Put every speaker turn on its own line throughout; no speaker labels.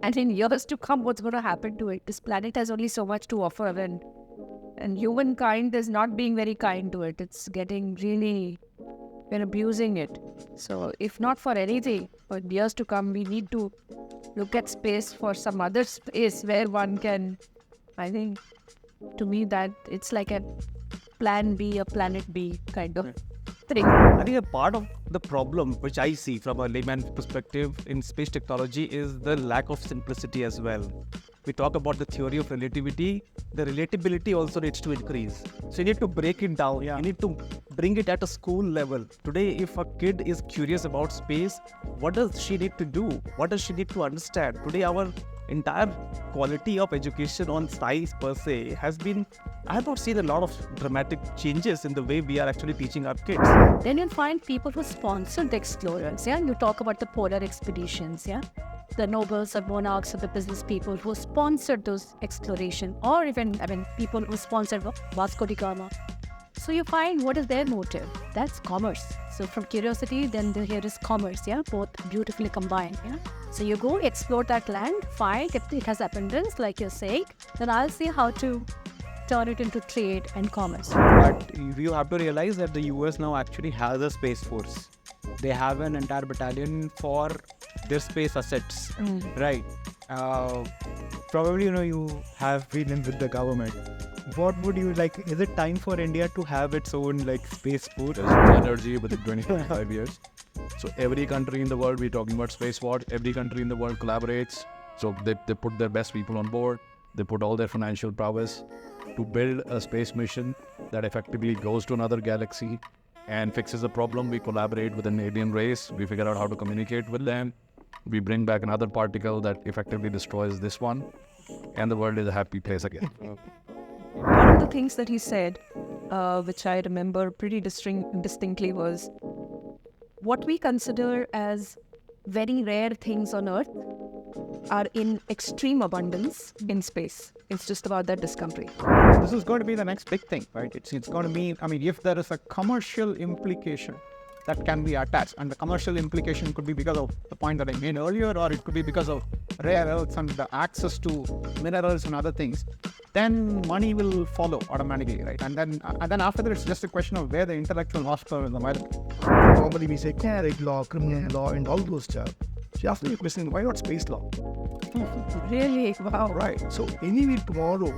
And in years to come, what's going to happen to it? This planet has only so much to offer, and humankind is not being very kind to it. It's getting really, we're abusing it. So if not for anything, for years to come, we need to look at space for some other space where one can, I think, to me, that it's like a plan B, a planet B kind of thing.
I think a part of the problem, which I see from a layman's perspective in space technology, is the lack of simplicity as well. We talk about the theory of relativity. The relatability also needs to increase. So you need to break it down. You need to bring it at a school level. Today, if a kid is curious about space, what does she need to do? What does she need to understand? Today, our entire quality of education on science per se has been, I have not seen a lot of dramatic changes in the way we are actually teaching our kids.
Then you'll find people who sponsor the explorers, yeah? You talk about the polar expeditions, yeah? The nobles or monarchs or the business people who sponsored those exploration, or even, people who sponsored Vasco da Gama. So you find what is their motive? That's commerce. So from curiosity, then here is commerce, yeah? Both beautifully combined, yeah? So you go explore that land, find if it has abundance, like you're saying, then I'll see how to turn it into trade and commerce.
But you have to realize that the US now actually has a space force. They have an entire battalion for their space assets, right? Probably, you have been in with the government. What would you like? Is it time for India to have its own space force?
There's energy within 25 years. So every country in the world, we're talking about space war, every country in the world collaborates. So they put their best people on board. They put all their financial prowess to build a space mission that effectively goes to another galaxy and fixes a problem. We collaborate with an alien race. We figure out how to communicate with them. We bring back another particle that effectively destroys this one. And the world is a happy place again.
One of the things that he said, which I remember pretty distinctly, was what we consider as very rare things on Earth are in extreme abundance in space. It's just about that discovery.
This is going to be the next big thing, right? It's going to be, if there is a commercial implication that can be attached, and the commercial implication could be because of the point that I made earlier, or it could be because of rare earths and the access to minerals and other things, then money will follow automatically, right? And then after that, it's just a question of where the intellectual horsepower is available.
Normally we say credit law, criminal law, and all those stuff. She asked me a question, why not space law?
Really? Wow.
Right. So anyway, tomorrow,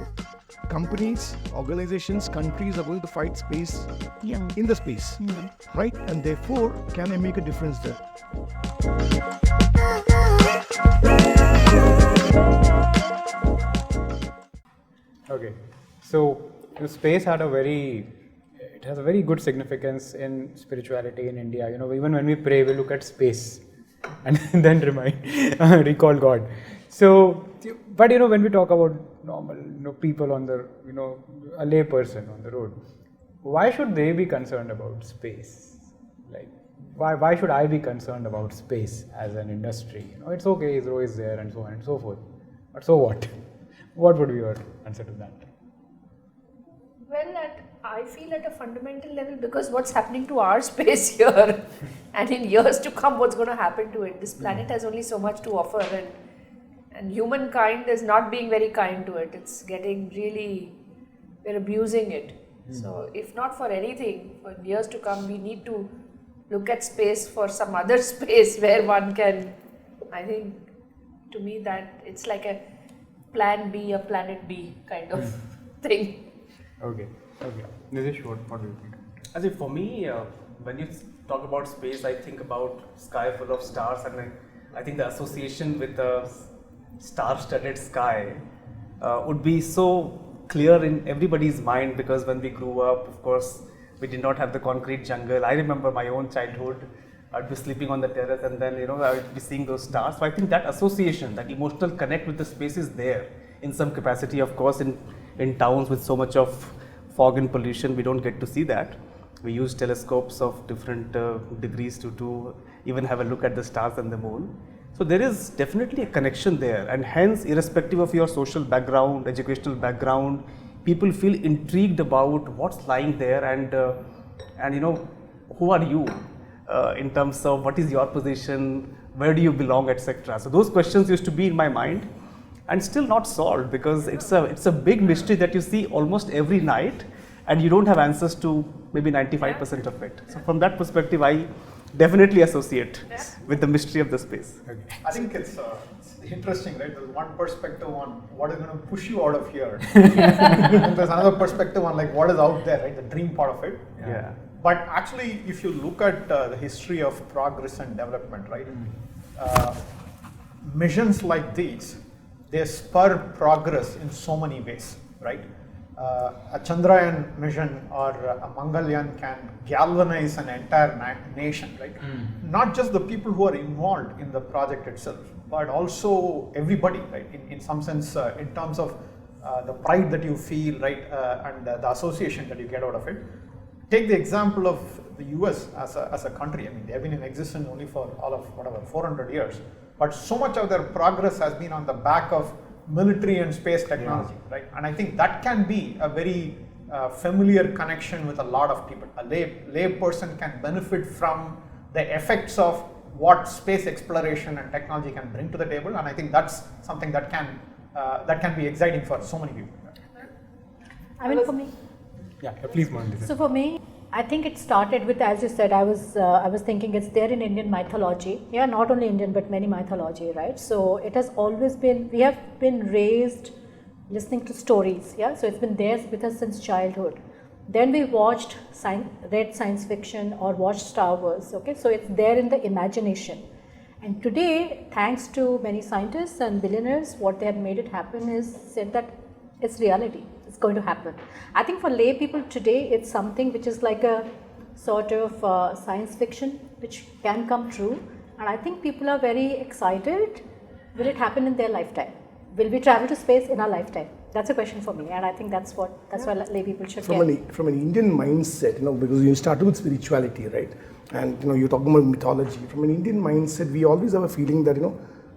companies, organizations, countries are going to fight space in the space, right? And therefore, can I make a difference there?
Okay, so space had it has a very good significance in spirituality in India. Even when we pray, we look at space and then recall God. So, but when we talk about normal, people on the, a lay person on the road, why should they be concerned about space? Why should I be concerned about space as an industry? It's okay, ISRO is there and so on and so forth. But so what? What would be your answer to that?
Well, I feel at a fundamental level, because what's happening to our space here, and in years to come, what's going to happen to it? This planet has only so much to offer, and humankind is not being very kind to it. It's getting really, we're abusing it. So if not for anything, for years to come, we need to look at space for some other space where one can, I think, to me, that it's like a plan B, a planet B kind of thing.
Okay. Nitish, what do you think?
I think for me, when you talk about space, I think about sky full of stars, and I think the association with the star-studded sky would be so clear in everybody's mind, because when we grew up, of course, we did not have the concrete jungle. I remember my own childhood. I'd be sleeping on the terrace, and then I would be seeing those stars. So I think that association, that emotional connect with the space is there in some capacity. Of course, in towns with so much of fog and pollution, we don't get to see that. We use telescopes of different degrees to even have a look at the stars and the moon. So there is definitely a connection there, and hence, irrespective of your social background, educational background, people feel intrigued about what's lying there, and who are you in terms of what is your position, where do you belong, etc. So those questions used to be in my mind and still not solved, because it's a big mystery that you see almost every night and you don't have answers to maybe 95% of it. So from that perspective, I definitely associate with the mystery of the space.
I think it's interesting, right? There's one perspective on what is going to push you out of here. And there's another perspective on like what is out there, right? The dream part of it.
Yeah.
But actually, if you look at the history of progress and development, right? Missions like these, they spur progress in so many ways, right? A Chandrayaan mission or a Mangalyaan can galvanize an entire nation, right? Not just the people who are involved in the project itself, but also everybody, right? In some sense, in terms of the pride that you feel, right? And the association that you get out of it. Take the example of the US as a country. I mean, they have been in existence only for all of 400 years, but so much of their progress has been on the back of military and space technology, right? And I think that can be a very familiar connection with a lot of people. A lay person can benefit from the effects of what space exploration and technology can bring to the table, and I think that's something that can be exciting for so many people.
I mean, for me.
Yeah, please, Monalisa.
So for me, I think it started with, as you said, I was thinking it's there in Indian mythology. Yeah, not only Indian but many mythology, right? So it has always been, we have been raised listening to stories. Yeah, so it's been there with us since childhood. Then we watched, read science fiction or watched Star Wars. Okay, so it's there in the imagination. And today, thanks to many scientists and billionaires, what they have made it happen is said that it's reality. It's going to happen. I think for lay people today, it's something which is like a sort of science fiction which can come true. And I think people are very excited. Will it happen in their lifetime? Will we travel to space in our lifetime? That's a question for me, and I think that's why lay people should get.
From an Indian mindset, because you started with spirituality, right? And you're talking about mythology. From an Indian mindset, we always have a feeling that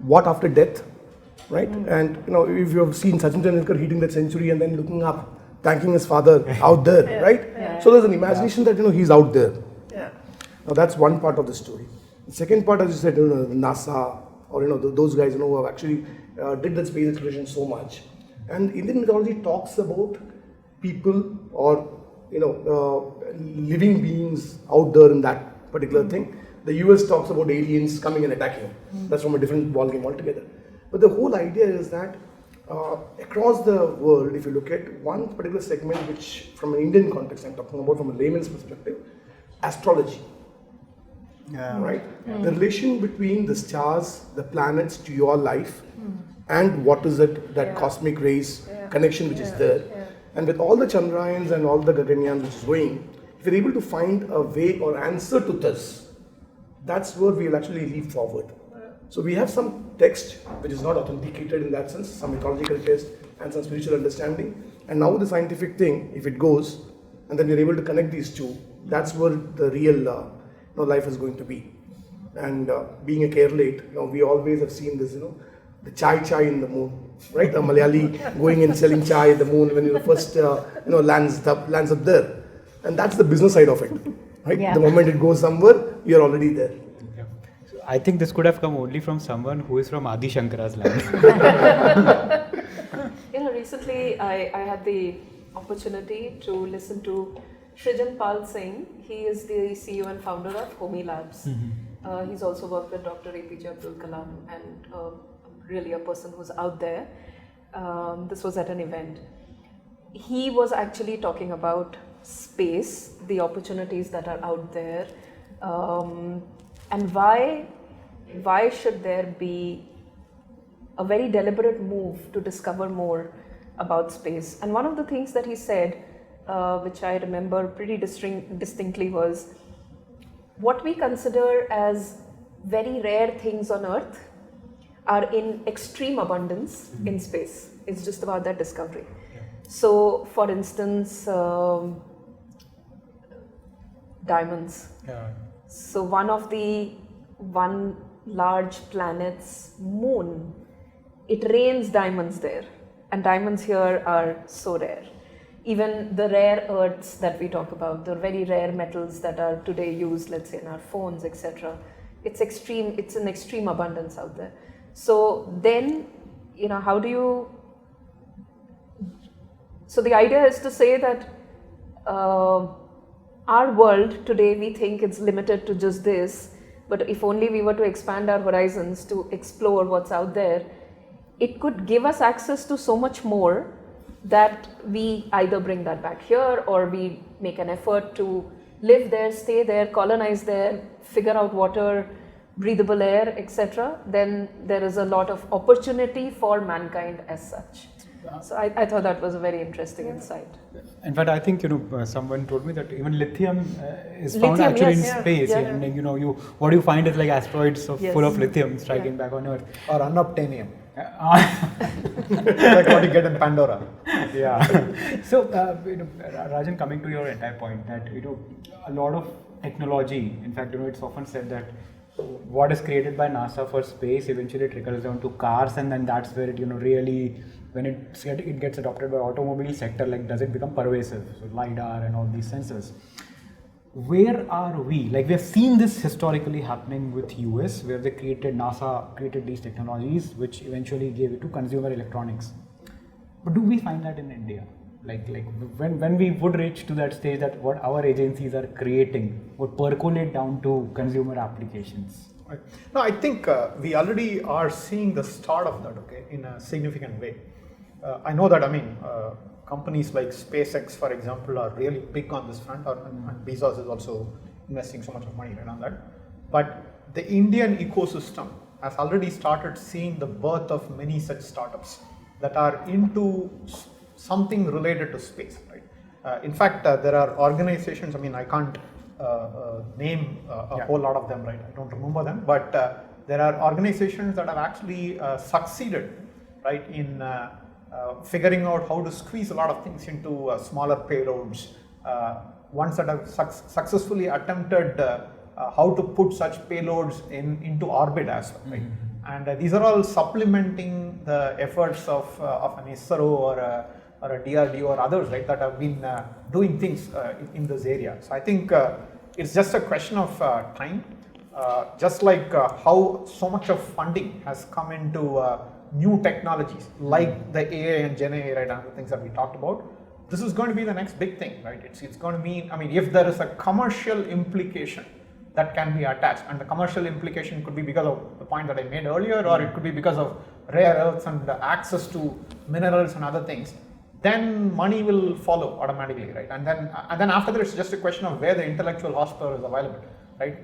what after death, right? And if you have seen Sachin Tendulkar hitting that century and then looking up, thanking his father out there, right? Yeah. So there's an imagination that he's out there. Yeah. Now that's one part of the story. The second part, as you said, NASA or those guys who have actually did that space exploration so much. And Indian mythology talks about people or living beings out there in that particular thing. The US talks about aliens coming and attacking. That's from a different ballgame altogether. But the whole idea is that across the world, if you look at one particular segment, which from an Indian context, I'm talking about from a layman's perspective, astrology. Yeah. Right? Yeah. The relation between the stars, the planets to your life, and what is it, that cosmic rays connection which is there. Yeah. And with all the Chandrayans and all the Gaganyans which is going, if you're able to find a way or answer to this, that's where we'll actually leap forward. So we have some text which is not authenticated in that sense, some mythological text and some spiritual understanding. And now the scientific thing, if it goes, and then we're able to connect these two, that's where the real life is going to be. And being a Keralite, we always have seen this, the chai in the moon, right? A Malayali going and selling chai at the moon when the first lands up there, and that's the business side of it, right? Yeah. The moment it goes somewhere, you're already there.
Yeah. So I think this could have come only from someone who is from Adi Shankara's land.
Recently I had the opportunity to listen to Shrijan Pal Singh. He is the CEO and founder of Homi Labs. Mm-hmm. He's also worked with Dr. APJ Abdul Kalam and really a person who's out there. This was at an event. He was actually talking about space, the opportunities that are out there, and why should there be a very deliberate move to discover more about space. And one of the things that he said, which I remember pretty distinctly, was what we consider as very rare things on Earth are in extreme abundance in space. It's just about that discovery. Yeah. So, for instance, diamonds. Yeah. So, one large planet's moon, it rains diamonds there, and diamonds here are so rare. Even the rare earths that we talk about, the very rare metals that are today used, let's say in our phones, etc., it's an extreme abundance out there. So then, how do you, so the idea is to say that our world today, we think it's limited to just this, but if only we were to expand our horizons to explore what's out there, it could give us access to so much more that we either bring that back here or we make an effort to live there, stay there, colonize there, figure out water, breathable air, etc. Then there is a lot of opportunity for mankind as such. So I thought that was a very interesting insight.
In fact, I think someone told me that even lithium is found actually in space, and what you find is like asteroids full of lithium striking back on Earth,
or unobtainium. Like what you get in Pandora.
Yeah. So, Rajan, coming to your entire point, that a lot of technology. In fact, it's often said that what is created by NASA for space eventually trickles down to cars, and then that's where it really, when it gets adopted by automobile sector, like does it become pervasive? So LiDAR and all these sensors. Where are we? Like, we have seen this historically happening with US, where NASA created these technologies, which eventually gave it to consumer electronics. But do we find that in India? Like when we would reach to that stage that what our agencies are creating would percolate down to consumer applications?
Right. No, I think we already are seeing the start of that, in a significant way. I know that, companies like SpaceX, for example, are really big on this front, and Bezos is also investing so much of money on that. But the Indian ecosystem has already started seeing the birth of many such startups that are into something related to space, right? In fact, there are organizations, I can't name a whole lot of them, right? I don't remember them, but there are organizations that have actually succeeded, right, in figuring out how to squeeze a lot of things into smaller payloads. Ones that have successfully attempted how to put such payloads into orbit as well, right? And these are all supplementing the efforts of an ISRO or a DRDO or others, right, that have been doing things in this area. So I think it's just a question of time, just like how so much of funding has come into new technologies like the AI and Gen AI, right, and the things that we talked about. This is going to be the next big thing, right? It's going to mean, if there is a commercial implication that can be attached, and the commercial implication could be because of the point that I made earlier, or it could be because of rare earths and the access to minerals and other things, then money will follow automatically, right? And then after that, it's just a question of where the intellectual horsepower is available, right?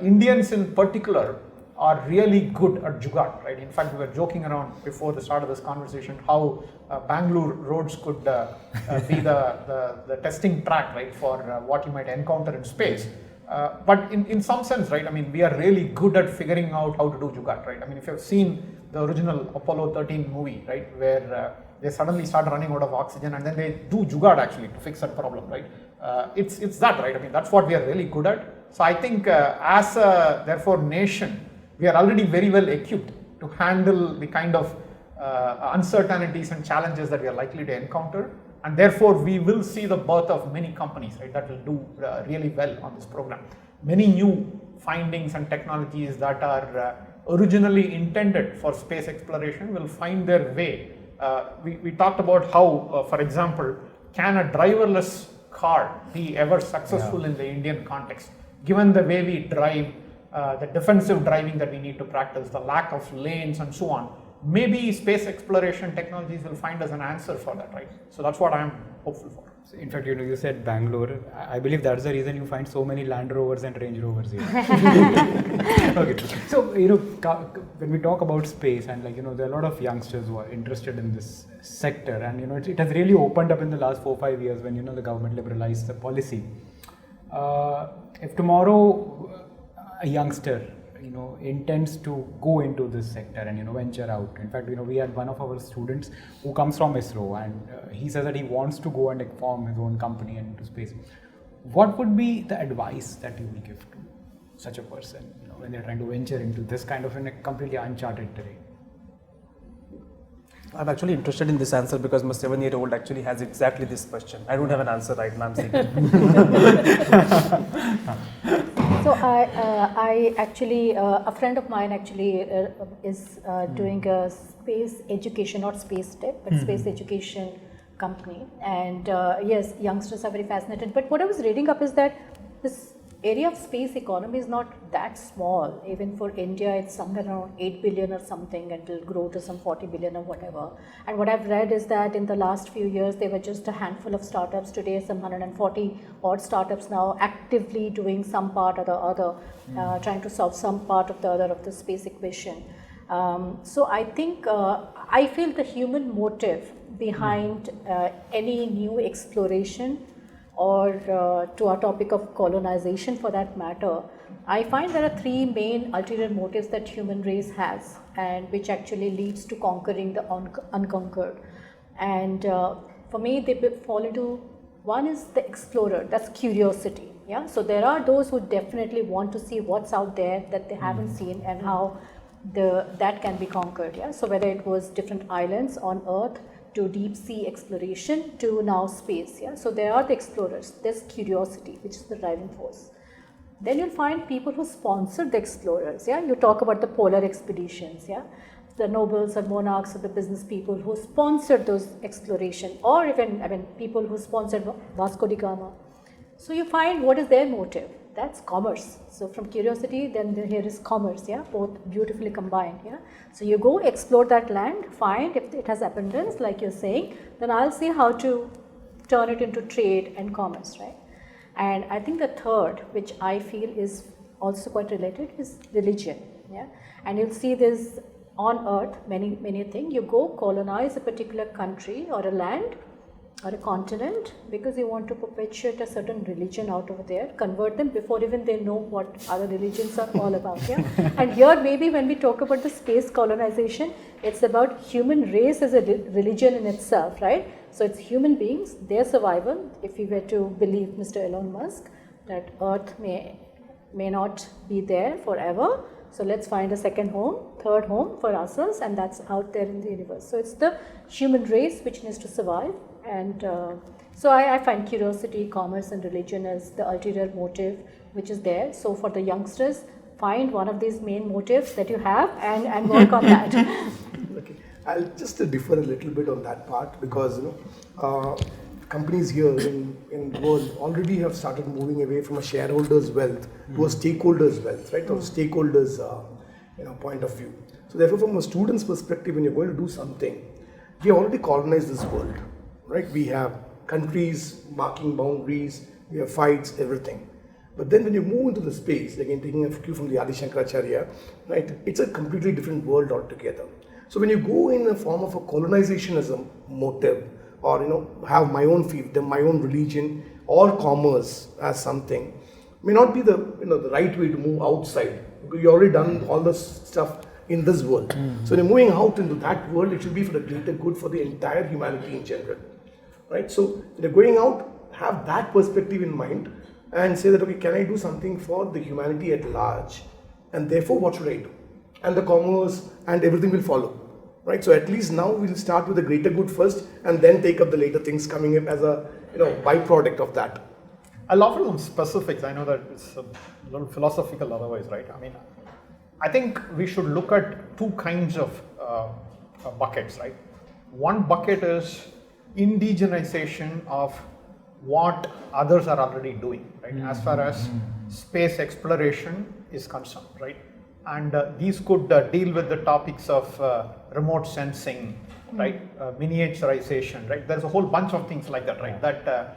Indians in particular are really good at jugaad, right? In fact, we were joking around before the start of this conversation how Bangalore roads could be the testing track, right, for what you might encounter in space. But in some sense, right, we are really good at figuring out how to do jugaad, right? If you've seen the original Apollo 13 movie, right, where they suddenly start running out of oxygen and then they do jugaad actually to fix that problem, right? It's that, right? That's what we are really good at. So I think as a, therefore, nation, we are already very well equipped to handle the kind of uncertainties and challenges that we are likely to encounter, and therefore we will see the birth of many companies, right, that will do really well on this program. Many new findings and technologies that are originally intended for space exploration will find their way. We talked about how, for example, can a driverless car be ever successful in the Indian context, given the way we drive, the defensive driving that we need to practice, the lack of lanes and so on. Maybe space exploration technologies will find us an answer for that, right? So that's what I am hopeful for.
So in fact, you said Bangalore. I believe that's the reason you find so many Land Rovers and Range Rovers here. Okay. So, when we talk about space, and there are a lot of youngsters who are interested in this sector, and it has really opened up in the last 4-5 years when the government liberalized the policy. If tomorrow a youngster intends to go into this sector and venture out. In fact, we had one of our students who comes from ISRO, and he says that he wants to go and form his own company and into space. What would be the advice that you will give to such a person when they're trying to venture into this kind of a completely uncharted terrain?
I'm actually interested in this answer because my 7-year-old actually has exactly this question. I don't have an answer right now, I'm thinking.
So So I actually, a friend of mine actually is doing a space education, not space tech, but space education company. And yes, youngsters are very fascinated. But what I was reading up is that this area of space economy is not that small. Even for India, it's somewhere around 8 billion or something, and it will grow to some 40 billion or whatever. And what I've read is that in the last few years, there were just a handful of startups. Today, some 140 odd startups now actively doing some part or the other, trying to solve some part of the other of the space equation. So I think, I feel the human motive behind any new exploration, or to our topic of colonization for that matter, I find there are three main ulterior motives that human race has, and which actually leads to conquering the unconquered. And for me, they fall into, one is the explorer, that's curiosity. Yeah, so there are those who definitely want to see what's out there that they haven't seen, and how that can be conquered. Yeah, so whether it was different islands on Earth, to deep sea exploration, to now space. Yeah, so there are the explorers. There's curiosity, which is the driving force. Then you'll find people who sponsor the explorers. Yeah, you talk about the polar expeditions. Yeah, the nobles or monarchs or the business people who sponsored those exploration, or even people who sponsored Vasco da Gama. So you find what is their motive. That's commerce. So from curiosity, then here is commerce. Yeah, both beautifully combined. Yeah, so you go explore that land, find if it has abundance, like you're saying, then I'll see how to turn it into trade and commerce, right? And I think the third, which I feel is also quite related, is religion. Yeah, and you'll see this on Earth, many things. You go colonize a particular country or a land or a continent because you want to perpetuate a certain religion out over there, convert them before even they know what other religions are all about. Yeah, and here maybe when we talk about the space colonization, it's about human race as a religion in itself, right? So it's human beings, their survival. If we were to believe Mr. Elon Musk, that Earth may not be there forever. So let's find a second home, third home for ourselves, and that's out there in the universe. So it's the human race which needs to survive. And so I find curiosity, commerce and religion as the ulterior motive which is there. So for the youngsters, find one of these main motives that you have and work on that.
Okay, I'll just differ a little bit on that part, because companies here in the world already have started moving away from a shareholder's wealth to a stakeholder's wealth, right? Or stakeholders' point of view. So therefore, from a student's perspective, when you're going to do something, we already colonized this world. Right, we have countries marking boundaries, we have fights, everything. But then when you move into the space, again taking a cue from the Adi Shankaracharya, right, it's a completely different world altogether. So when you go in a form of a colonization as a motive, or have my own fiefdom, my own religion, or commerce as something, may not be the the right way to move outside, because you already done all the stuff in this world. So when you're moving out into that world, it should be for the greater good for the entire humanity in general. Right, so when you're going out, have that perspective in mind and say that, okay, can I do something for the humanity at large, and therefore what should I do? And the commerce and everything will follow. Right, so at least now we'll start with the greater good first, and then take up the later things coming up as a byproduct of that.
I'll offer some specifics. I know that it's a little philosophical otherwise, right? I mean, I think we should look at two kinds of buckets, right? One bucket is indigenization of what others are already doing, right? As far as space exploration is concerned, right? And these could deal with the topics of remote sensing, right? Miniaturization, right? There's a whole bunch of things like that, right? That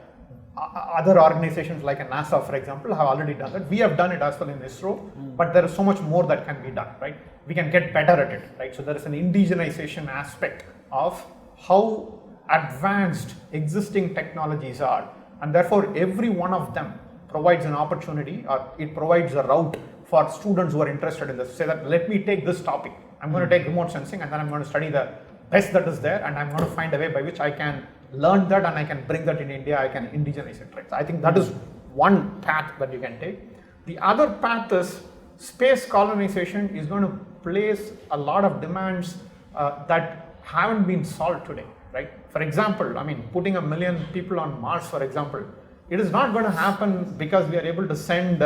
other organizations like NASA, for example, have already done that. We have done it as well in ISRO, but there is so much more that can be done, right? We can get better at it, right? So there is an indigenization aspect of how advanced existing technologies are, and therefore every one of them provides an opportunity, or it provides a route for students who are interested in this. Say that, let me take this topic, I'm going to take remote sensing, and then I'm going to study the best that is there, and I'm going to find a way by which I can learn that and I can bring that in India, I can indigenize it, right? So I think that is one path that you can take. The other path is space colonization is going to place a lot of demands that haven't been solved today, right? For example, I mean, putting 1 million people on Mars, for example, it is not going to happen because we are able to send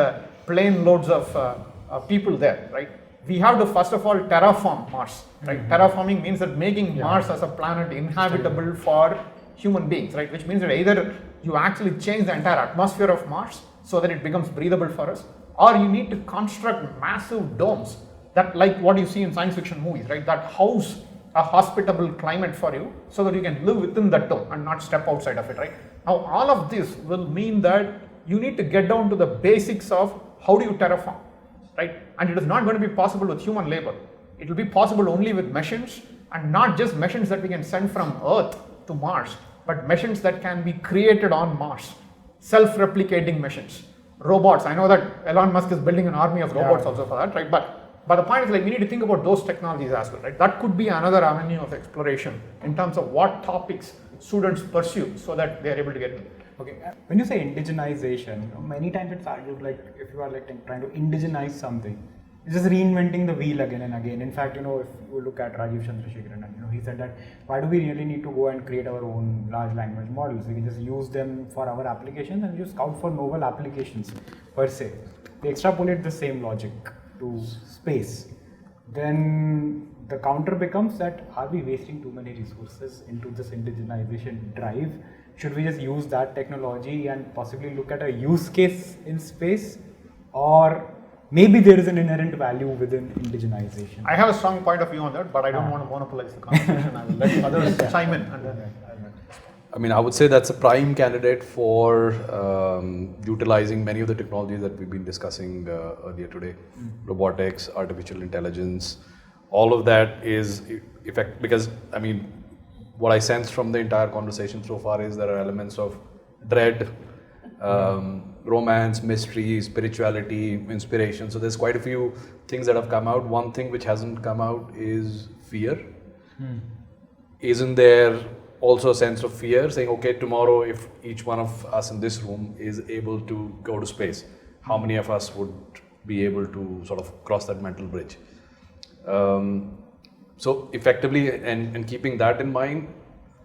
plane loads of people there, right? We have to first of all terraform Mars, right? Terraforming means that making Mars as a planet inhabitable for human beings, right? Which means that either you actually change the entire atmosphere of Mars so that it becomes breathable for us, or you need to construct massive domes that, like what you see in science fiction movies, right? That house a hospitable climate for you so that you can live within that dome and not step outside of it, right? Now, all of this will mean that you need to get down to the basics of how do you terraform, right? And it is not going to be possible with human labor. It will be possible only with machines, and not just machines that we can send from Earth to Mars, but machines that can be created on Mars, self-replicating machines, robots. I know that Elon Musk is building an army of robots also for that, right? But the point is, like, we need to think about those technologies as well, right? That could be another avenue of exploration in terms of what topics students pursue so that they are able to get in.
Okay, when you say indigenization, many times it's argued like if you are like trying to indigenize something, it's just reinventing the wheel again and again. In fact, if you look at Rajiv Chandrasekharan, he said that why do we really need to go and create our own large language models? We can just use them for our applications and just scout for novel applications per se. They extrapolate the same logic to space. Then the counter becomes that are we wasting too many resources into this indigenization drive? Should we just use that technology and possibly look at a use case in space, or maybe there is an inherent value within indigenization?
I have a strong point of view on that, but I don't want to monopolize the conversation. I will let others chime in.
I mean, I would say that's a prime candidate for utilizing many of the technologies that we've been discussing earlier today. Robotics, artificial intelligence, all of that is effect, because I mean, what I sense from the entire conversation so far is there are elements of dread, romance, mystery, spirituality, inspiration. So there's quite a few things that have come out. One thing which hasn't come out is fear. Isn't there also a sense of fear, saying, okay, tomorrow if each one of us in this room is able to go to space, how many of us would be able to sort of cross that mental bridge? So effectively, and keeping that in mind,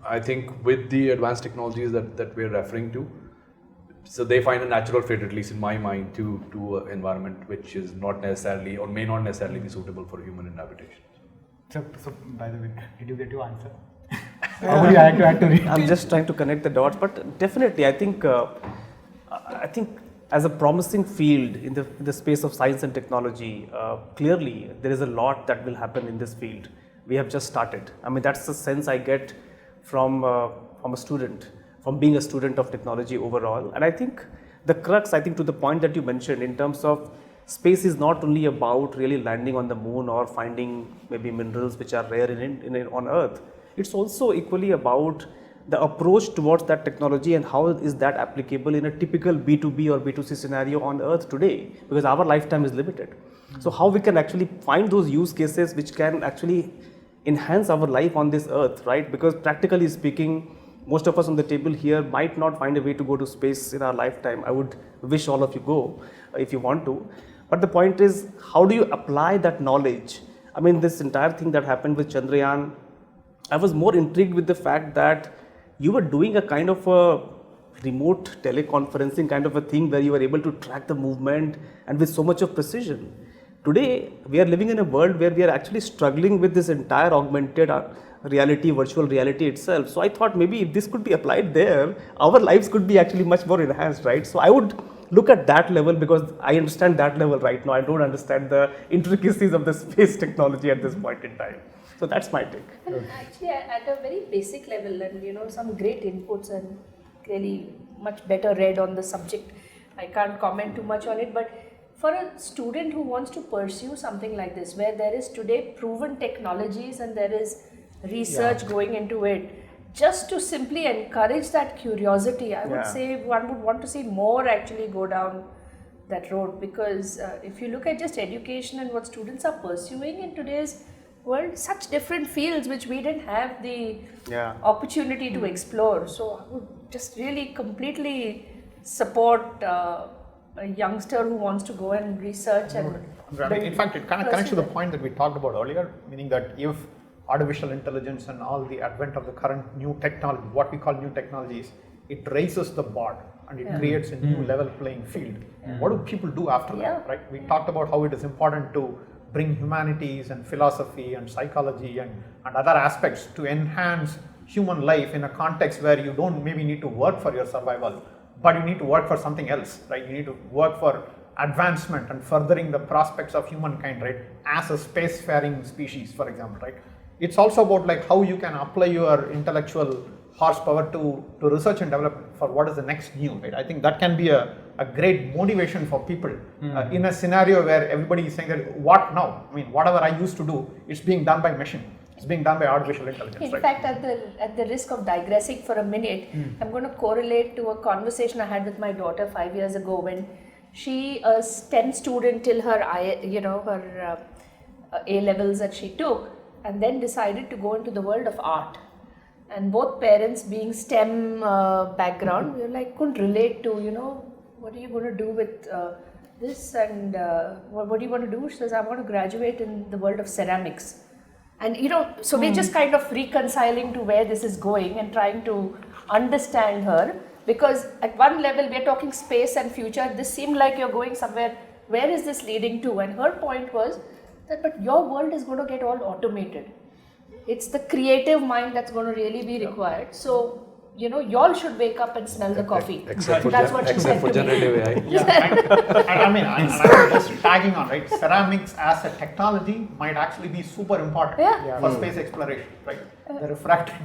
I think with the advanced technologies that we're referring to, so they find a natural fit, at least in my mind, to an environment which is not necessarily or may not necessarily be suitable for human inhabitation.
So by the way, did you get your answer? How would you add to it?
I'm just trying to connect the dots, but definitely I think as a promising field in the space of science and technology, clearly there is a lot that will happen in this field. We have just started. I mean, that's the sense I get from a student, from being a student of technology overall. And I think the crux, to the point that you mentioned in terms of space is not only about really landing on the moon or finding maybe minerals which are rare on Earth. It's also equally about the approach towards that technology and how is that applicable in a typical B2B or B2C scenario on Earth today, because our lifetime is limited. So how we can actually find those use cases which can actually enhance our life on this Earth, right? Because practically speaking, most of us on the table here might not find a way to go to space in our lifetime. I would wish all of you go if you want to. But the point is, how do you apply that knowledge? I mean, this entire thing that happened with Chandrayaan, I was more intrigued with the fact that you were doing a kind of a remote teleconferencing kind of a thing where you were able to track the movement and with so much of precision. Today, we are living in a world where we are actually struggling with this entire augmented reality, virtual reality itself. So I thought maybe if this could be applied there, our lives could be actually much more enhanced, right? So I would look at that level because I understand that level right now. I don't understand the intricacies of the space technology at this point in time. So that's my take.
And actually, at a very basic level, and some great inputs and really much better read on the subject. I can't comment too much on it, but for a student who wants to pursue something like this, where there is today proven technologies and there is research going into it, just to simply encourage that curiosity, I would say one would want to see more actually go down that road, because if you look at just education and what students are pursuing in today's world, such different fields which we didn't have the opportunity to explore. So I would just really completely support a youngster who wants to go and research and
in fact, it kind of connects to the point that we talked about earlier, meaning that if artificial intelligence and all the advent of the current new technology, what we call new technologies, it raises the bar. and it creates a new level playing field. What do people do after that, right? We talked about how it is important to bring humanities and philosophy and psychology and other aspects to enhance human life in a context where you don't maybe need to work for your survival, but you need to work for something else, right? You need to work for advancement and furthering the prospects of humankind, right? As a spacefaring species, for example, right? It's also about like how you can apply your intellectual horsepower to research and development for what is the next new, right? I think that can be a great motivation for people in a scenario where everybody is saying that what now? I mean, whatever I used to do, it's being done by machine. It's being done by artificial intelligence.
In
right?
fact, at the risk of digressing for a minute, I'm going to correlate to a conversation I had with my daughter 5 years ago when she, a STEM student till her A levels that she took, and then decided to go into the world of art. And both parents being STEM background, we were like, couldn't relate to, what are you going to do with this, and what do you want to do? She says, I want to graduate in the world of ceramics. And so we're just kind of reconciling to where this is going and trying to understand her, because at one level we're talking space and future. This seemed like you're going somewhere, where is this leading to? And her point was that, but your world is going to get all automated. It's the creative mind that's going to really be required. So, y'all should wake up and smell the coffee.
Except
That's what she said
for
to me.
generative AI.
And I mean, I'm just tagging on, right? Ceramics as a technology might actually be super important for space exploration, right? The refractive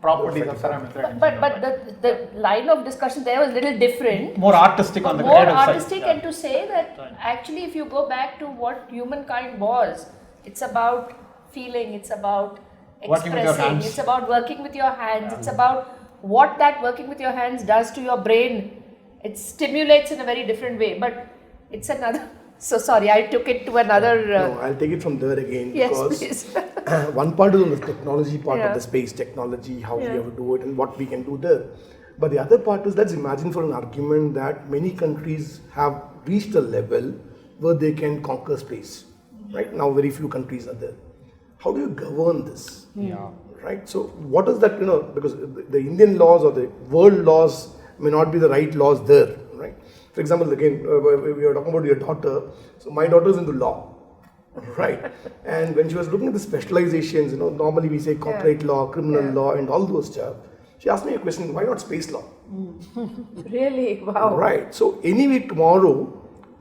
properties of ceramics. Right?
But the line of discussion there was a little different.
More artistic on the
more
creative
artistic,
side.
and to say that actually, if you go back to what humankind was, it's about feeling, it's about
Working with your
expressing,
hands.
it's about working with your hands, it's about what that working with your hands does to your brain. It stimulates in a very different way, but it's another. So sorry, I took it to another.
No, I'll take it from there again,
Yes,
because
please.
one part is on the technology part
Yeah.
of the space technology, how we have to do it and what we can do there. But the other part is, let's imagine for an argument that many countries have reached a level where they can conquer space. Right now, very few countries are there. How do you govern this? Right. So, what is that? Because the Indian laws or the world laws may not be the right laws there. Right. For example, again, we were talking about your daughter. So, my daughter is into law. Right. And when she was looking at the specializations, normally we say corporate law, criminal law, and all those stuff. She asked me a question: why not space law?
Really? Wow.
Right. So, anyway, tomorrow,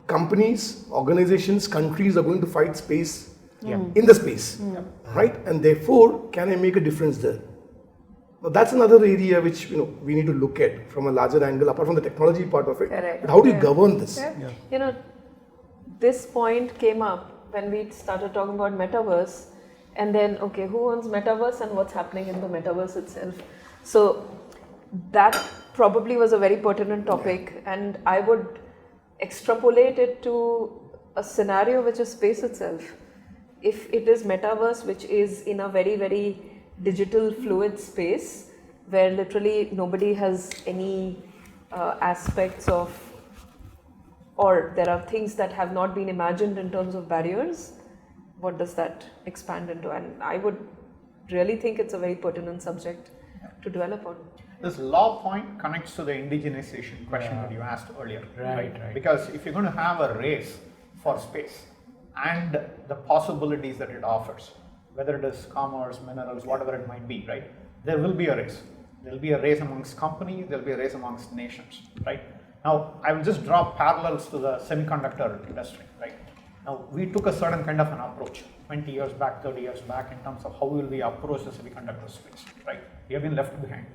companies, organizations, countries are going to fight space in the space, right? And therefore, can I make a difference there? Now, that's another area which we need to look at from a larger angle, apart from the technology part of it.
Correct.
But how do you govern this?
This point came up when we started talking about metaverse, and then who owns metaverse and what's happening in the metaverse itself? So that probably was a very pertinent topic, and I would extrapolate it to a scenario which is space itself. If it is metaverse, which is in a very, very digital fluid space where literally nobody has any aspects of, or there are things that have not been imagined in terms of barriers, what does that expand into? And I would really think it's a very pertinent subject to develop on.
This law point connects to the indigenization question that you asked earlier, right? Because if you're going to have a race for space and the possibilities that it offers, whether it is commerce, minerals, whatever it might be, right? There will be a race. There will be a race amongst companies, there will be a race amongst nations, right? Now, I will just draw parallels to the semiconductor industry, right? Now, we took a certain kind of an approach 20 years back, 30 years back in terms of how will we approach the semiconductor space, right? We have been left behind.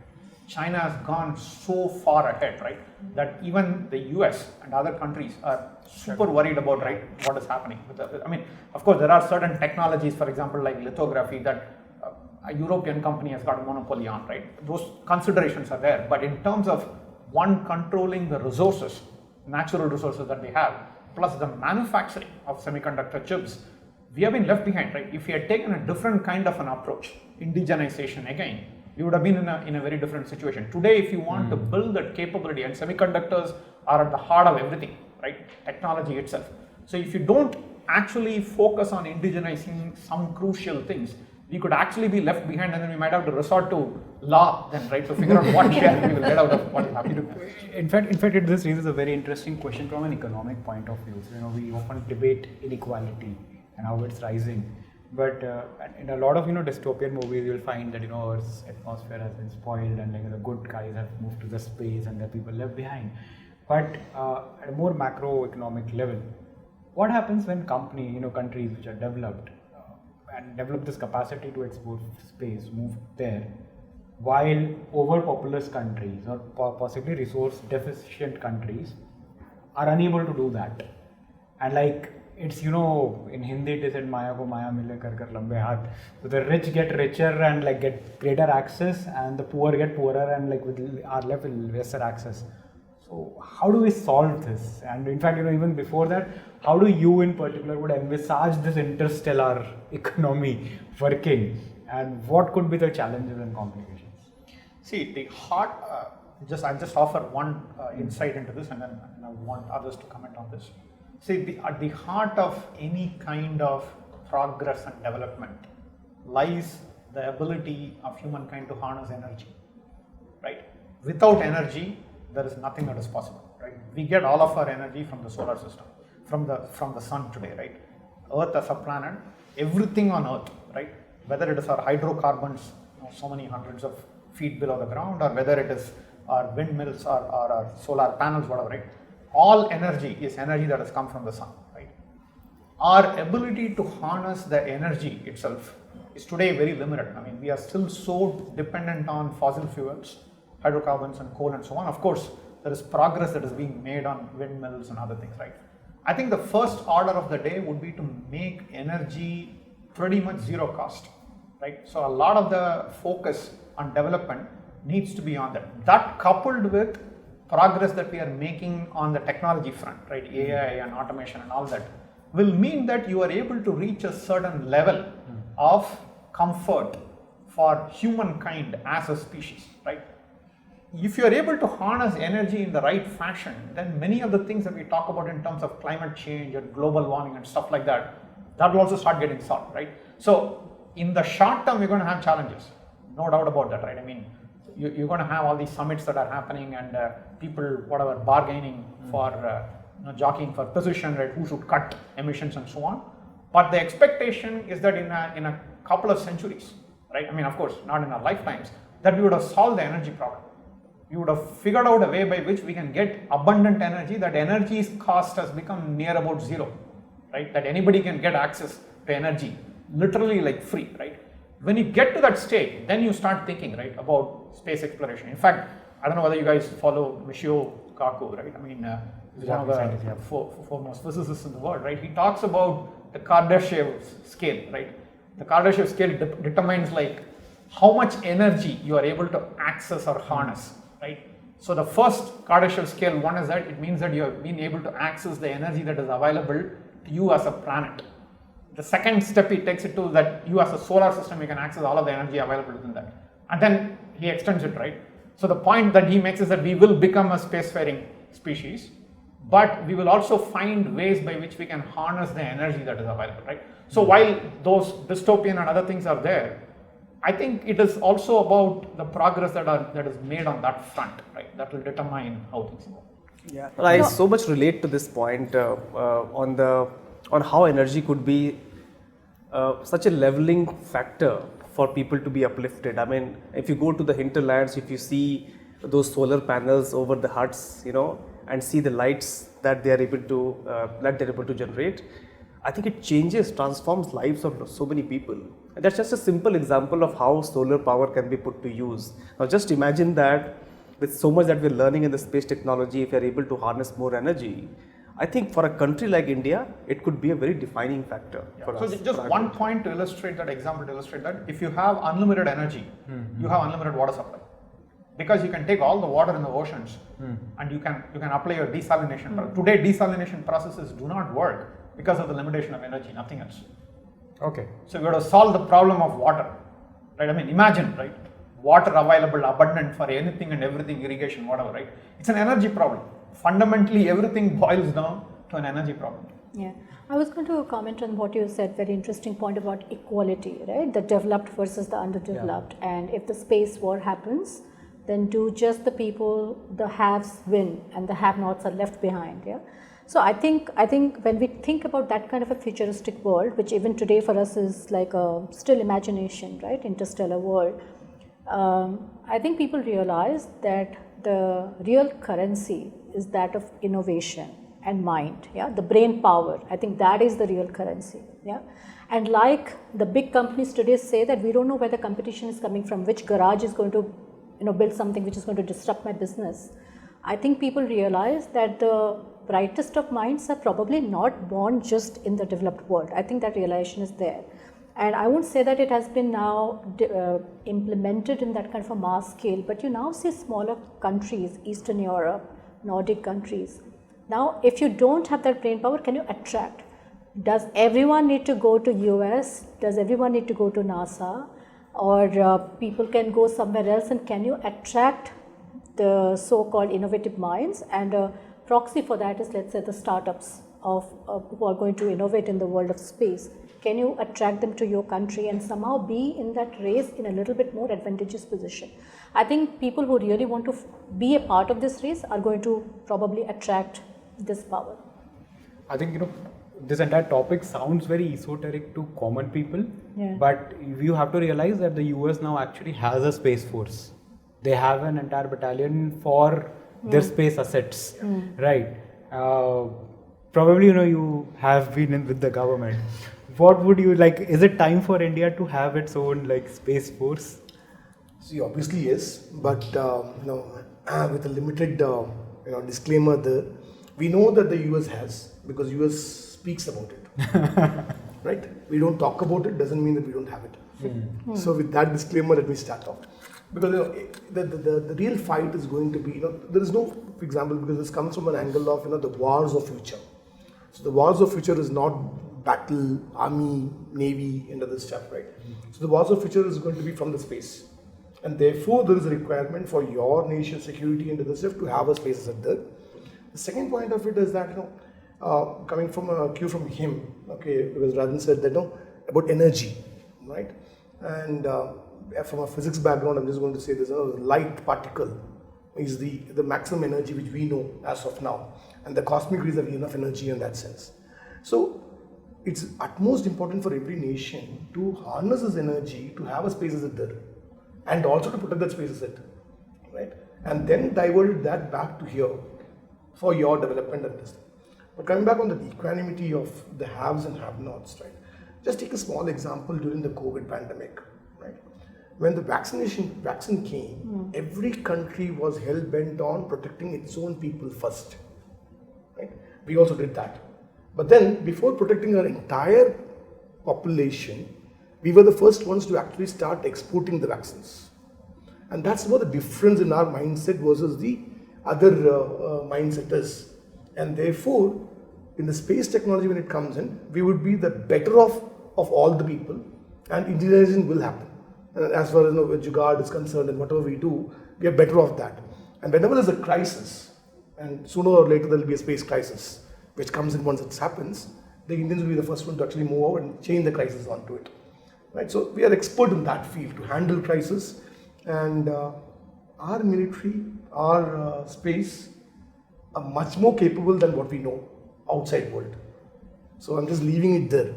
China has gone so far ahead, right, that even the US and other countries are super worried about, right, what is happening. I mean, of course, there are certain technologies, for example, like lithography, that a European company has got a monopoly on, right? Those considerations are there. But in terms of one controlling the resources, natural resources that they have, plus the manufacturing of semiconductor chips, we have been left behind, right? If we had taken a different kind of an approach, indigenization again, we would have been in a very different situation. Today, if you want to build that capability, and semiconductors are at the heart of everything, right? Technology itself. So if you don't actually focus on indigenizing some crucial things, we could actually be left behind, and then we might have to resort to law then, right, to figure out what share we will get out of what is happening.
In fact, this raises a very interesting question from an economic point of view. So, we often debate inequality and how it's rising. But in a lot of dystopian movies, you'll find that Earth's atmosphere has been spoiled, and the good guys have moved to the space, and the people left behind. But at a more macroeconomic level, what happens when countries which are developed and develop this capacity to explore space move there, while overpopulous countries or possibly resource deficient countries are unable to do that? And it's in Hindi it is in Maya ko Maya mile kar lambe haath. So the rich get richer and get greater access, and the poor get poorer and are left with lesser access. So how do we solve this? And in fact, even before that, how do you in particular would envisage this interstellar economy working, and what could be the challenges and complications?
See, the heart, I'll just offer one insight into this, and then I want others to comment on this. See, at the heart of any kind of progress and development lies the ability of humankind to harness energy, right? Without energy, there is nothing that is possible, right? We get all of our energy from the solar system, from the sun today, right? Earth as a planet, everything on Earth, right? Whether it is our hydrocarbons, so many hundreds of feet below the ground, or whether it is our windmills or our solar panels, whatever, right? All energy is energy that has come from the sun, right? Our ability to harness the energy itself is today very limited. I mean, we are still so dependent on fossil fuels, hydrocarbons and coal and so on. Of course, there is progress that is being made on windmills and other things, right? I think the first order of the day would be to make energy pretty much zero cost, right? So a lot of the focus on development needs to be on that. That coupled with progress that we are making on the technology front, right? AI and automation and all that will mean that you are able to reach a certain level of comfort for humankind as a species, right? If you are able to harness energy in the right fashion, then many of the things that we talk about in terms of climate change and global warming and stuff like that, that will also start getting solved, right? So in the short term, we're going to have challenges, no doubt about that, right? I mean, you're going to have all these summits that are happening, and people, bargaining for, jockeying for position, right? Who should cut emissions and so on. But the expectation is that in a couple of centuries, right? I mean, of course, not in our lifetimes, that we would have solved the energy problem. We would have figured out a way by which we can get abundant energy, that energy's cost has become near about zero, right? That anybody can get access to energy, literally free, right? When you get to that state, then you start thinking, right, about space exploration. In fact, I don't know whether you guys follow Michio Kaku, right? I mean, he's one of the foremost physicists in the world, right? He talks about the Kardashev scale, right? The Kardashev scale determines how much energy you are able to access or harness, right? So the first Kardashev scale one is that it means that you have been able to access the energy that is available to you as a planet. The second step he takes it to that you as a solar system, you can access all of the energy available within that. And then he extends it, right? So the point that he makes is that we will become a spacefaring species, but we will also find ways by which we can harness the energy that is available, right? So while those dystopian and other things are there, I think it is also about the progress that is made on that front, right? That will determine how things go.
Yeah, well, I so much relate to this point on how energy could be such a leveling factor for people to be uplifted. I mean, if you go to the hinterlands, if you see those solar panels over the huts, and see the lights that they are able to generate, I think it transforms lives of so many people. And that's just a simple example of how solar power can be put to use. Now, just imagine that with so much that we're learning in the space technology, if you're able to harness more energy, I think for a country like India, it could be a very defining factor for us.
So just one point to illustrate that, example to illustrate that, if you have unlimited energy, you have unlimited water supply. Because you can take all the water in the oceans and you can apply your desalination. Today, desalination processes do not work because of the limitation of energy, nothing else.
Okay.
So we have to solve the problem of water, right? I mean, imagine, right? Water available, abundant for anything and everything, irrigation, whatever, right? It's an energy problem. Fundamentally, everything boils down to an energy problem.
Yeah, I was going to comment on what you said, very interesting point about equality, right? The developed versus the underdeveloped. Yeah. And if the space war happens, then do just the people, the haves win and the have-nots are left behind, yeah? So I think when we think about that kind of a futuristic world, which even today for us is like a still imagination, right? Interstellar world, I think people realize that the real currency is that of innovation and mind, yeah, the brain power. I think that is the real currency, yeah. And like the big companies today say that we don't know where the competition is coming from, which garage is going to, build something which is going to disrupt my business. I think people realize that the brightest of minds are probably not born just in the developed world. I think that realization is there. And I won't say that it has been now implemented in that kind of a mass scale, but you now see smaller countries, Eastern Europe, Nordic countries. Now, if you don't have that brain power, can you attract? Does everyone need to go to US? Does everyone need to go to NASA? Or people can go somewhere else, and can you attract the so-called innovative minds? And a proxy for that is, let's say, the startups who are going to innovate in the world of space. Can you attract them to your country and somehow be in that race in a little bit more advantageous position? I think people who really want to be a part of this race are going to probably attract this power.
I think, this entire topic sounds very esoteric to common people, but you have to realize that the US now actually has a space force. They have an entire battalion for their space assets, right? Probably, you have been with the government. What would you like? Is it time for India to have its own space force?
See, obviously yes, but with a limited disclaimer there. We know that the US has, because US speaks about it, right? We don't talk about it, doesn't mean that we don't have it. So with that disclaimer, let me start off. Because the real fight is going to be, there is no, for example, because this comes from an angle of, the wars of future. So the wars of future is not battle, army, navy, and other stuff, right? So the wars of future is going to be from the space. And therefore, there is a requirement for your nation's security and other stuff to have a space asset there. The second point of it is that, coming from a cue from him, okay, because Rajan said that, about energy, right? And from a physics background, I'm just going to say this, light particle is the maximum energy which we know as of now. And the cosmic rays have enough energy in that sense. So it's utmost important for every nation to harness this energy to have a space asset there, and also to protect that space asset, right? And then divert that back to here for your development and this. But coming back on the equanimity of the haves and have-nots, right? Just take a small example during the COVID pandemic, right? When the vaccine came, every country was hell-bent on protecting its own people first, right? We also did that. But then, before protecting our entire population, we were the first ones to actually start exporting the vaccines. And that's what the difference in our mindset versus the other mindset is. And therefore, in the space technology, when it comes in, we would be the better off of all the people, and indigenization will happen. And as far as Jugaad is concerned, and whatever we do, we are better off that. And whenever there's a crisis, and sooner or later there will be a space crisis, which comes in once it happens, the Indians will be the first one to actually move over and change the crisis onto it. Right? So we are expert in that field to handle crisis, and our military, our space are much more capable than what we know outside world. So I'm just leaving it there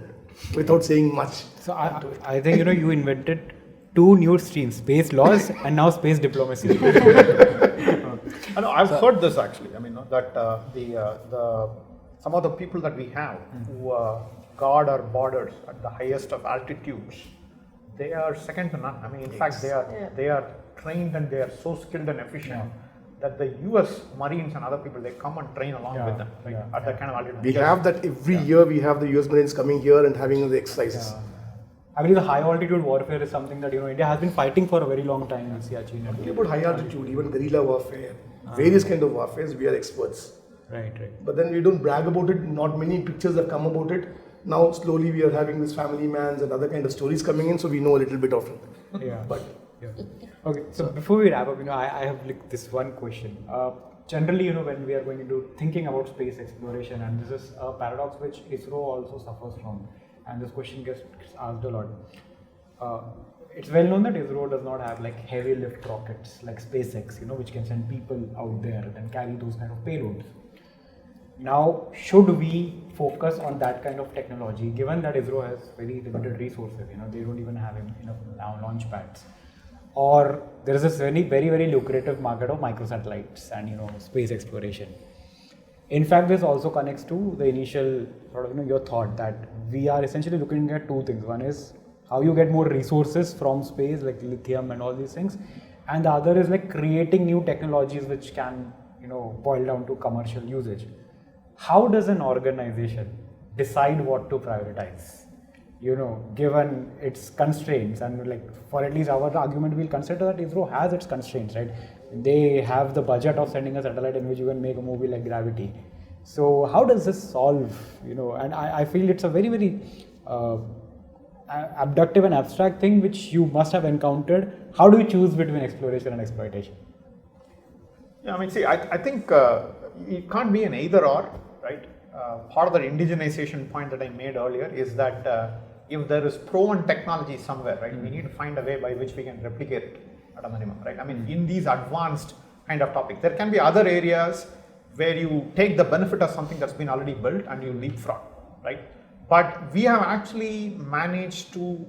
without saying much.
So I think you invented two new streams: space laws and now space diplomacy.
I know, I've heard this actually. I mean, that some of the people that we have who guard our borders at the highest of altitudes, they are second to none. I mean, in fact, they are trained and they are so skilled and efficient that the US Marines and other people, they come and train along with them at that kind of altitude.
We have that every year. We have the US Marines coming here and having the exercises.
I believe the high altitude warfare is something that India has been fighting for a very long time in Siachen.
Talking about high altitude, even guerrilla warfare, various kind of warfares, we are experts.
Right.
But then we don't brag about it. Not many pictures have come about it. Now slowly we are having this family mans and other kind of stories coming in, so we know a little bit of it.
Okay, so before we wrap up, I have this one question. generally, when we are going into thinking about space exploration, and this is a paradox which ISRO also suffers from, and this question gets asked a lot. It's well known that ISRO does not have like heavy lift rockets like SpaceX, which can send people out there and carry those kind of payloads. Now, should we focus on that kind of technology, given that ISRO has very limited resources? They don't even have enough launch pads. Or there is this very, very, very lucrative market of microsatellites and space exploration. In fact, this also connects to the initial sort of your thought that we are essentially looking at two things. One is how you get more resources from space, like lithium and all these things, and the other is like creating new technologies which can boil down to commercial usage. How does an organization decide what to prioritize? Given its constraints, and like for at least our argument, we'll consider that ISRO has its constraints, right? They have the budget of sending a satellite in which you can make a movie like Gravity. So how does this solve? And I feel it's a very, very abductive and abstract thing which you must have encountered. How do you choose between exploration and exploitation?
Yeah, I think it can't be an either or, right? Part of the indigenization point that I made earlier is that if there is proven technology somewhere, right, we need to find a way by which we can replicate it at a minimum, right? In these advanced kind of topics, there can be other areas where you take the benefit of something that's been already built and you leapfrog, right? But we have actually managed to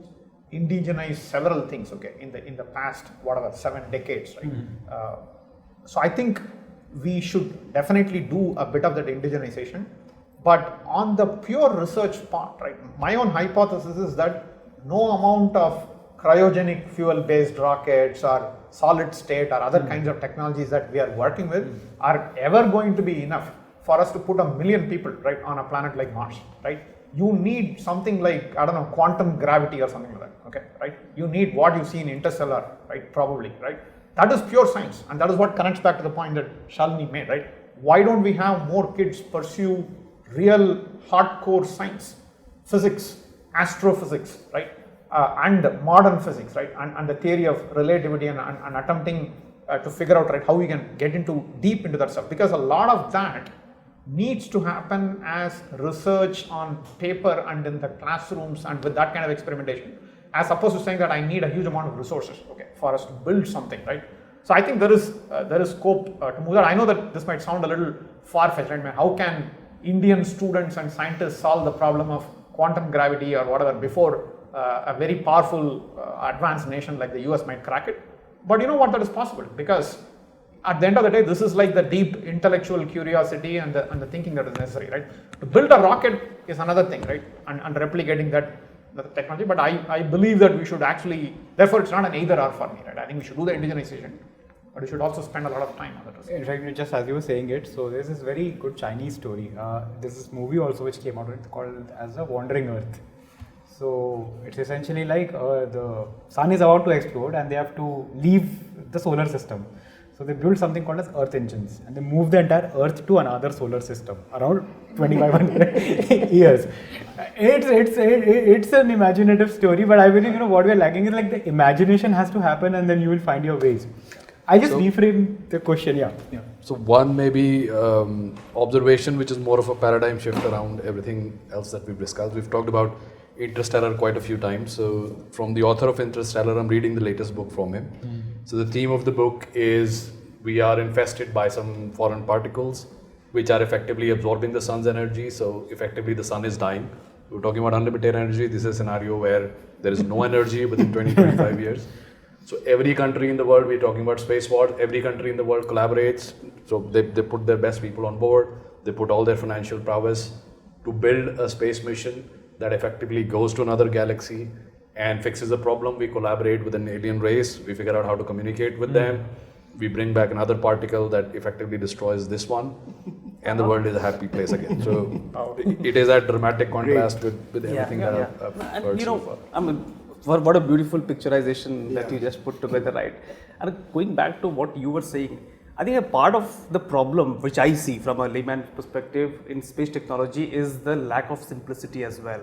indigenize several things, okay, in the past 7 decades, right? So I think we should definitely do a bit of that indigenization. But on the pure research part, right, my own hypothesis is that no amount of cryogenic fuel-based rockets or solid state or other kinds of technologies that we are working with are ever going to be enough for us to put 1 million people, right, on a planet like Mars, right? You need something like, quantum gravity or something like that, okay, right? You need what you see in Interstellar, right, probably, right? That is pure science, and that is what connects back to the point that Shalini made, right? Why don't we have more kids pursue real hardcore science, physics, astrophysics, right, and modern physics, right, and the theory of relativity and attempting to figure out, right, how we can get deep into that stuff, because a lot of that needs to happen as research on paper and in the classrooms and with that kind of experimentation, as opposed to saying that I need a huge amount of resources, okay, for us to build something, right? So I think there is scope to move that. I know that this might sound a little far-fetched, right? How can Indian students and scientists solve the problem of quantum gravity or whatever before a very powerful advanced nation like the US might crack it? But you know what, that is possible, because at the end of the day, this is like the deep intellectual curiosity and the thinking that is necessary, right? To build a rocket is another thing, right? And replicating that technology. But I believe that we should actually, therefore it's not an either or for me, right? I think we should do the indigenization, but we should also spend a lot of time on that.
In fact, just as you were saying it, so there's this very good Chinese story. There's this movie also which came out called as The Wandering Earth. So it's essentially like the sun is about to explode and they have to leave the solar system. So they built something called as Earth engines, and they moved the entire Earth to another solar system around 2500 years. It's an imaginative story, but I believe what we are lacking is like the imagination has to happen, and then you will find your ways. I just reframe the question. Yeah.
So one maybe observation, which is more of a paradigm shift around everything else that we've discussed. We've talked about Interstellar quite a few times. So from the author of Interstellar, I'm reading the latest book from him. So the theme of the book is we are infested by some foreign particles which are effectively absorbing the sun's energy. So effectively the sun is dying. We're talking about unlimited energy. This is a scenario where there is no energy within 20-25 years. So every country in the world, we're talking about space wars, every country in the world collaborates. So they put their best people on board. They put all their financial prowess to build a space mission that effectively goes to another galaxy and fixes the problem. We collaborate with an alien race. We figure out how to communicate with them. We bring back another particle that effectively destroys this one, and the world is a happy place again. So it is a dramatic contrast with everything that I've heard so far.
I mean, what a beautiful picturization that you just put together, right? And going back to what you were saying, I think a part of the problem which I see from a layman perspective in space technology is the lack of simplicity as well.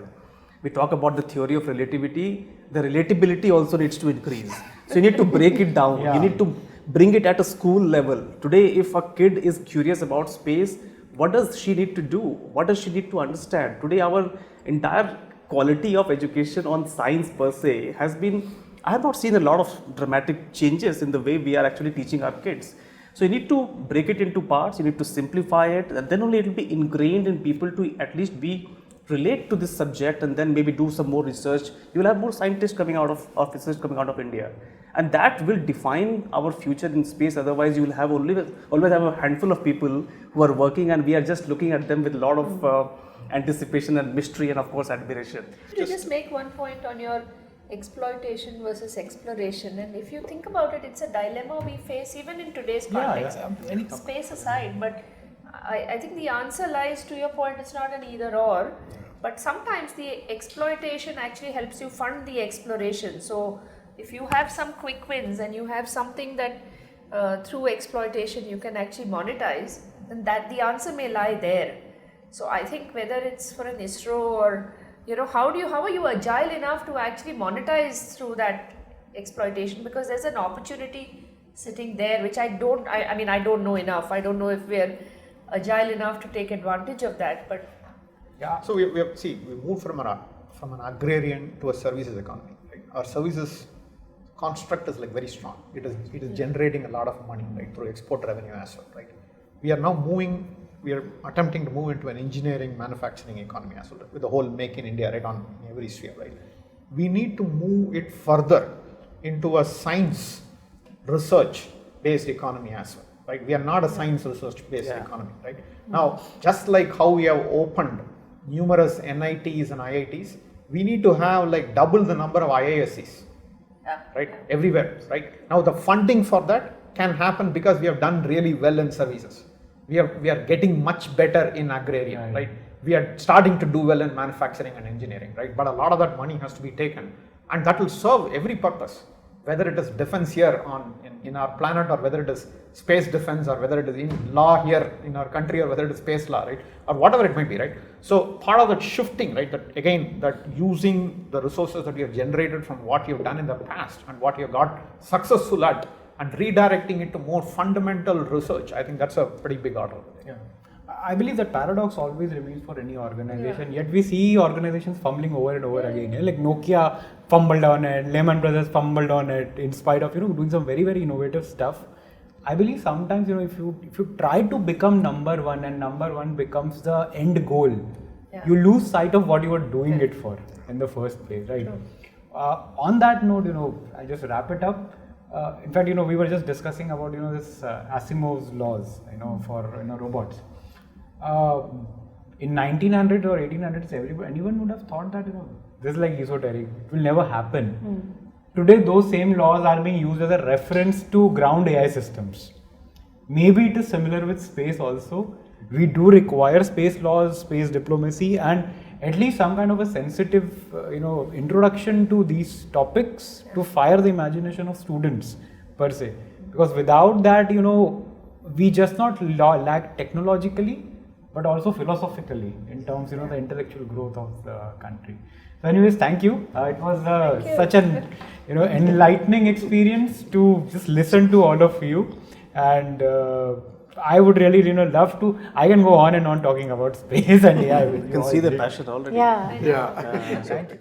We talk about the theory of relativity, the relatability also needs to increase. So you need to break it down. You need to bring it at a school level. Today, if a kid is curious about space, what does she need to do? What does she need to understand? Today, our entire quality of education on science per se has been, I have not seen a lot of dramatic changes in the way we are actually teaching our kids. So you need to break it into parts, you need to simplify it, and then only it will be ingrained in people to at least relate to this subject, and then maybe do some more research. You will have more scientists coming out of research coming out of India. And that will define our future in space. Otherwise, you will have always have a handful of people who are working, and we are just looking at them with a lot of anticipation and mystery and of course admiration.
To just make one point on your exploitation versus exploration, and if you think about it, it's a dilemma we face even in today's context. Space aside, but I think the answer lies, to your point, it's not an either or, but sometimes the exploitation actually helps you fund the exploration. So if you have some quick wins and you have something that through exploitation you can actually monetize, then that the answer may lie there. So I think whether it's for an ISRO or, you know, how are you agile enough to actually monetize through that exploitation, because there's an opportunity sitting there which I don't know enough. I don't know if we're agile enough to take advantage of that, but
yeah. So we moved from an agrarian to a services economy. Right? Our services construct is like very strong. It is generating a lot of money, right, through export revenue as well. Right? We are attempting to move into an engineering manufacturing economy as well, with the whole Make in India, right, on every sphere. Right? We need to move it further into a science research based economy as well. Right? We are not a science research based economy. Right? Now, just like how we have opened numerous NITs and IITs, we need to have like double the number of IISCs, right, everywhere. Right? Now, the funding for that can happen because we have done really well in services. We are getting much better in agrarian, right? We are starting to do well in manufacturing and engineering, right? But a lot of that money has to be taken, and that will serve every purpose, whether it is defense here in our planet, or whether it is space defense, or whether it is in law here in our country, or whether it is space law, right? Or whatever it might be, right? So part of that shifting, right, that using the resources that you have generated from what you've done in the past and what you have got successful at, and redirecting it to more fundamental research, I think that's a pretty big order.
Yeah. I believe that paradox always remains for any organization, yet we see organizations fumbling over and over again. Like Nokia fumbled on it, Lehman Brothers fumbled on it, in spite of doing some very, very innovative stuff. I believe sometimes if you try to become number one, and number one becomes the end goal, you lose sight of what you were doing it for in the first place, right? On that note, I'll just wrap it up. In fact, we were just discussing about this Asimov's laws, for robots. In 1900s or 1800s, anyone would have thought that this is like esoteric. It will never happen. Today, those same laws are being used as a reference to ground AI systems. Maybe it is similar with space also. We do require space laws, space diplomacy, and at least some kind of a sensitive, introduction to these topics to fire the imagination of students per se. Because without that, we just not lack technologically, but also philosophically in terms, the intellectual growth of the country. So, anyways, thank you. It was such an, enlightening experience to just listen to all of you, and I would really, love to. I can go on and on talking about space and AI.
You can see the passion already.
Yeah.
Yeah.